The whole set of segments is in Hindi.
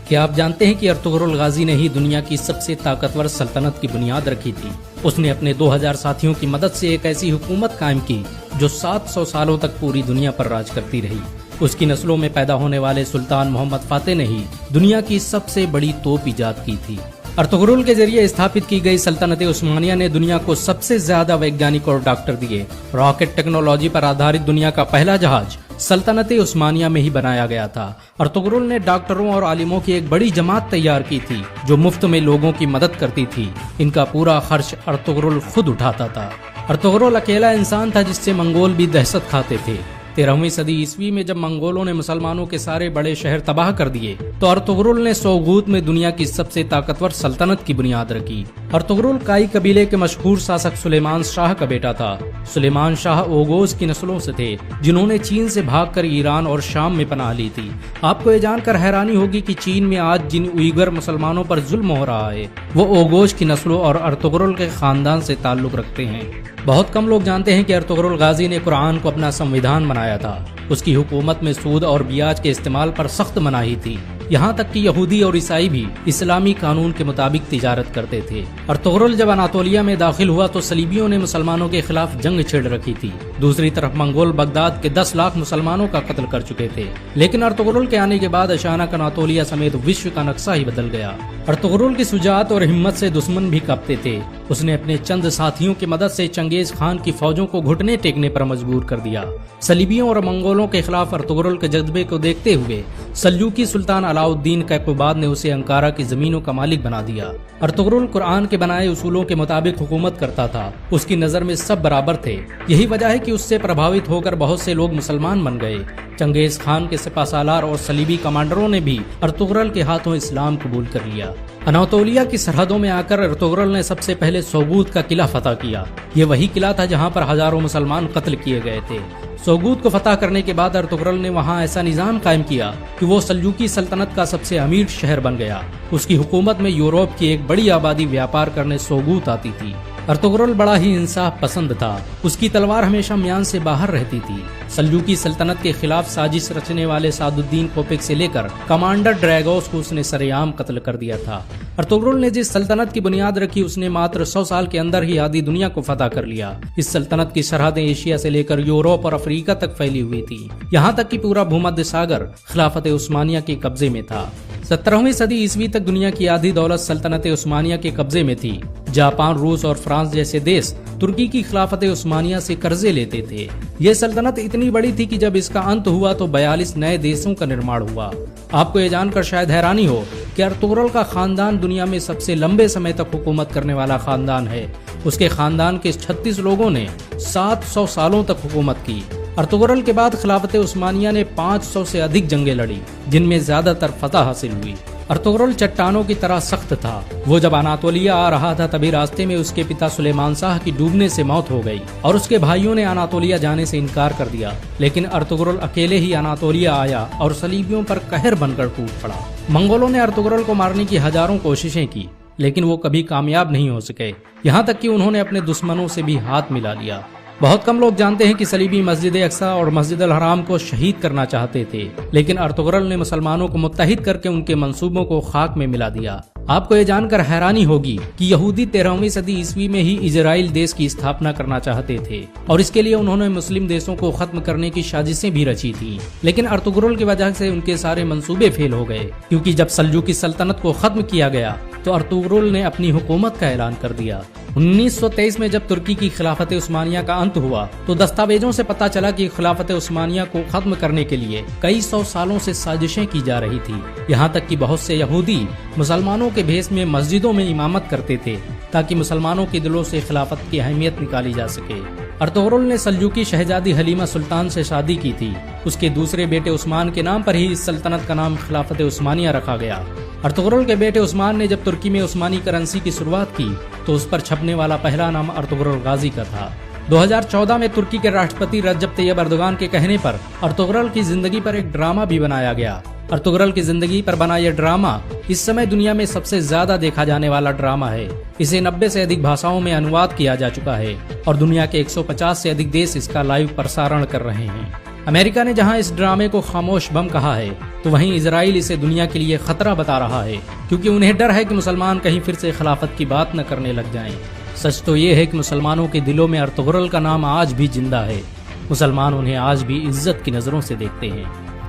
क्या आप जानते हैं कि अर्तुगरुल गाजी ने ही दुनिया की सबसे ताकतवर सल्तनत की बुनियाद रखी थी। उसने अपने 2000 साथियों की मदद से एक ऐसी हुकूमत कायम की जो 700 सालों तक पूरी दुनिया पर राज करती रही। उसकी नस्लों में पैदा होने वाले सुल्तान मोहम्मद फातेह ने ही दुनिया की सबसे बड़ी तोप ईजाद की थी। अर्तुगरुल के जरिए स्थापित की गई सल्तनत उस्मानिया ने दुनिया को सबसे ज्यादा वैज्ञानिक और डॉक्टर दिए। रॉकेट टेक्नोलॉजी पर आधारित दुनिया का पहला जहाज सल्तनत उस्मानिया में ही बनाया गया था। अर्तुगरुल ने डॉक्टरों और आलिमों की एक बड़ी जमात तैयार की थी जो मुफ्त में लोगों की मदद करती थी। इनका पूरा खर्च अर्तुगरुल खुद उठाता था। अर्तुगरुल अकेला इंसान था जिससे मंगोल भी दहशत खाते थे। 13वीं सदी ईस्वी में जब मंगोलों ने मुसलमानों के सारे बड़े शहर तबाह कर दिए तो अर्तुगरुल ने सोगूत में दुनिया की सबसे ताकतवर सल्तनत की बुनियाद रखी। अर्तुगरुल काई कबीले के मशहूर शासक सुलेमान शाह का बेटा था। सुलेमान शाह ओगोज की नस्लों से थे जिन्होंने चीन से भागकर ईरान और शाम में पनाह ली थी। आपको ये जानकर हैरानी होगी कि चीन में आज जिन उइगर मुसलमानों पर जुल्म हो रहा है वो ओगोज की नस्लों और अर्तुगरुल के खानदान से ताल्लुक रखते हैं। बहुत कम लोग जानते हैं कि अर्तुगरुल गाजी ने कुरान को अपना संविधान बनाया था। उसकी हुकूमत में सूद और ब्याज के इस्तेमाल पर सख्त मनाही थी। यहाँ तक कि यहूदी और ईसाई भी इस्लामी कानून के मुताबिक तिजारत करते थे। अर्तुगरुल जब अनातोलिया में दाखिल हुआ तो सलीबियों ने मुसलमानों के खिलाफ जंग छेड़ रखी थी। दूसरी तरफ मंगोल बगदाद के 10 लाख मुसलमानों का कत्ल कर चुके थे। लेकिन अर्तुगरुल के आने के बाद अचानक अनातोलिया समेत विश्व का नक्शा ही बदल गया। अर्तुगरुल की शुजाअत और हिम्मत से दुश्मन भी कांपते थे। उसने अपने चंद साथियों की मदद से चंगेज खान की फौजों को घुटने टेकने पर मजबूर कर दिया। सलीबियों और मंगोलों के खिलाफ अर्तुगरुल के जज्बे को देखते हुए सल्जूकी सुल्तान अलाउद्दीन कैकोबाद ने उसे अंकारा की जमीनों का मालिक बना दिया। अर्तुगरुल कुरान के बनाए उसूलों के मुताबिक हुकूमत करता था। उसकी नजर में सब बराबर थे। यही वजह है कि उससे प्रभावित होकर बहुत से लोग मुसलमान बन गए। चंगेज खान के सिपाहसालार और सलीबी कमांडरों ने भी अर्तुगरुल के हाथों इस्लाम कबूल कर लिया। अनातोलिया की सरहदों में आकर अर्तुगरुल ने सबसे पहले सोगूत का किला फतह किया। ये वही किला था जहाँ पर हजारों मुसलमान कत्ल किए गए थे। सोगूत को फतह करने के बाद अर्तुगरुल ने वहाँ ऐसा निजाम कायम किया कि वो सल्जूकी सल्तनत का सबसे अमीर शहर बन गया। उसकी हुकूमत में यूरोप की एक बड़ी आबादी व्यापार करने सोगूत आती थी। अर्तुगरुल बड़ा ही इंसाफ पसंद था। उसकी तलवार हमेशा म्यान से बाहर रहती थी। सल्जूकी सल्तनत के खिलाफ साजिश रचने वाले सादुद्दीन कोपिक से लेकर कमांडर ड्रैगोस को उसने सरेआम कत्ल कर दिया था। अर्तुगरुल ने जिस सल्तनत की बुनियाद रखी उसने मात्र 100 साल के अंदर ही आधी दुनिया को फतह कर लिया। इस सल्तनत की सरहदें एशिया से लेकर यूरोप और अफ्रीका तक फैली हुई थी। यहाँ तक कि पूरा भूमध्य सागर खिलाफत उस्मानिया के कब्जे में था। 17वीं सदी ईस्वी तक दुनिया की आधी दौलत सल्तनत उस्मानिया के कब्जे में थी। जापान, रूस और फ्रांस जैसे देश तुर्की की खिलाफत उस्मानिया से कर्जे लेते थे। ये सल्तनत इतनी बड़ी थी कि जब इसका अंत हुआ तो 42 नए देशों का निर्माण हुआ। आपको ये जानकर शायद हैरानी हो कि अर्तुगरुल का खानदान दुनिया में सबसे लंबे समय तक हुकूमत करने वाला खानदान है। उसके खानदान के 36 लोगों ने 700 सालों तक हुकूमत की। अर्तुगरुल के बाद खिलाफत उस्मानिया ने 500 से अधिक जंगें लड़ी जिनमें ज्यादातर फतह हासिल हुई। अर्तुगरुल चट्टानों की तरह सख्त था। वो जब अनातोलिया आ रहा था तभी रास्ते में उसके पिता सुलेमान शाह की डूबने से मौत हो गई और उसके भाइयों ने अनातोलिया जाने से इनकार कर दिया। लेकिन अर्तुगरुल अकेले ही अनातोलिया आया और सलीबियों पर कहर बनकर टूट पड़ा। मंगोलों ने अर्तुगरुल को मारने की हजारों कोशिशें की लेकिन वो कभी कामयाब नहीं हो सके। यहाँ तक कि उन्होंने अपने दुश्मनों से भी हाथ मिला लिया। बहुत कम लोग जानते हैं कि सलीबी मस्जिद अक्सा और मस्जिद अल हराम को शहीद करना चाहते थे लेकिन अर्तुगरुल ने मुसलमानों को मुत्तहिद करके उनके मंसूबों को खाक में मिला दिया। आपको ये जानकर हैरानी होगी कि यहूदी 13वीं सदी ईस्वी में ही इजराइल देश की स्थापना करना चाहते थे और इसके लिए उन्होंने मुस्लिम देशों को खत्म करने की साजिशें भी रची थी। लेकिन अर्तुगरुल की वजह से उनके सारे मंसूबे फेल हो गए क्योंकि जब सल्जूकी सल्तनत को खत्म किया गया तो अर्तुगरुल ने अपनी हुकूमत का ऐलान कर दिया। 1923 में जब तुर्की की खिलाफत उस्मानिया का अंत हुआ तो दस्तावेजों से पता चला कि खिलाफत उस्मानिया को खत्म करने के लिए कई 100 सालों से साजिशें की जा रही थी। यहाँ तक कि बहुत से यहूदी मुसलमानों के भेष में मस्जिदों में इमामत करते थे ताकि मुसलमानों के दिलों से खिलाफत की अहमियत निकाली जा सके। अर्तुगरुल ने सल्जूकी शहजादी हलीमा सुल्तान से शादी की थी। उसके दूसरे बेटे उस्मान के नाम पर ही इस सल्तनत का नाम खिलाफत उस्मानिया रखा गया। अर्तुगरुल के बेटे उस्मान ने जब तुर्की में उस्मानी करेंसी की शुरुआत की तो उस पर छपने वाला पहला नाम अर्तुगरुल गाजी का था। 2014 में तुर्की के राष्ट्रपति रजब तैयब अर्दोगान के कहने पर अर्तुगरुल की जिंदगी पर एक ड्रामा भी बनाया गया। अर्तुगरुल की जिंदगी पर बना यह ड्रामा इस समय दुनिया में सबसे ज्यादा देखा जाने वाला ड्रामा है। इसे 90 से अधिक भाषाओं में अनुवाद किया जा चुका है और दुनिया के 150 से अधिक देश इसका लाइव प्रसारण कर रहे हैं। अमेरिका ने जहां इस ड्रामे को खामोश बम कहा है, तो वहीं इजराइल इसे दुनिया के लिए खतरा बता रहा है, क्योंकि उन्हें डर है कि मुसलमान कहीं फिर से खिलाफत की बात न करने लग जाएं। सच तो ये है कि मुसलमानों के दिलों में अर्तुगरुल का नाम आज भी जिंदा है। मुसलमान उन्हें आज भी इज्जत की नजरों से देखते हैं।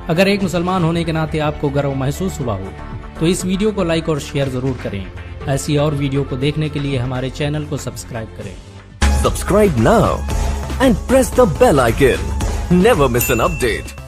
अगर एक मुसलमान होने के नाते आपको गर्व महसूस हुआ हो तो इस वीडियो को लाइक और शेयर जरूर करें। ऐसी और वीडियो को देखने के लिए हमारे चैनल को सब्सक्राइब करें। Subscribe now and press the bell icon. Never miss an update.